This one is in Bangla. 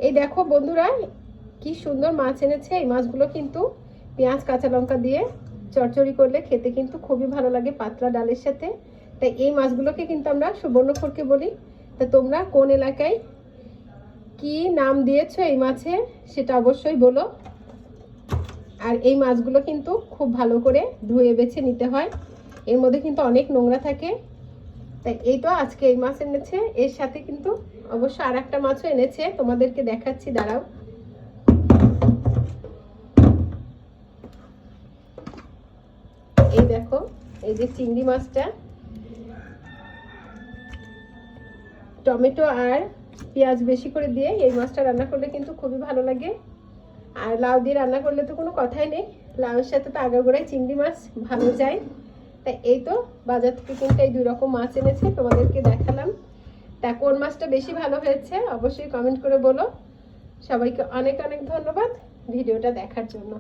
এই দেখো বন্ধুরা, কি সুন্দর মাছ এনেছে। এই মাছগুলো কিন্তু পেঁয়াজ কাঁচা লঙ্কা দিয়ে চচ্চড়ি করলে খেতে কিন্তু খুবই ভালো লাগে পাতলা ডালের সাথে। তাই এই মাছগুলোকে কিন্তু আমরা সুবর্ণখোরকে বলি। তা তোমরা কোন এলাকায় কি নাম দিয়েছো এই মাছের সেটা অবশ্যই বলো। আর এই মাছগুলো কিন্তু খুব ভালো করে ধুয়ে বেছে নিতে হয়, এর মধ্যে কিন্তু অনেক নোংরা থাকে। তাই এই তো আজকে এই মাছ এনেছে, এর সাথে কিন্তু অবশ্য আর একটা মাছও এনেছে, তোমাদেরকে দেখাচ্ছি, দাঁড়াও। এই দেখো, এই যে চিংড়ি মাছটা টমেটো আর পেঁয়াজ বেশি করে দিয়ে এই মাছটা রান্না করলে কিন্তু খুবই ভালো লাগে। আর লাউ দিয়ে রান্না করলে তো কোনো কথাই নেই, লাউয়ের সাথে তো আগাগোড়াই চিংড়ি মাছ ভালো যায়। তাই এই তো বাজার থেকে কিন্তু এই দুই রকম মাছ এনেছে, তোমাদেরকে দেখালাম। তা কোন মাছটা বেশি ভালো হয়েছে অবশ্যই কমেন্ট করে বলো। সবাইকে অনেক অনেক ধন্যবাদ ভিডিওটা দেখার জন্য।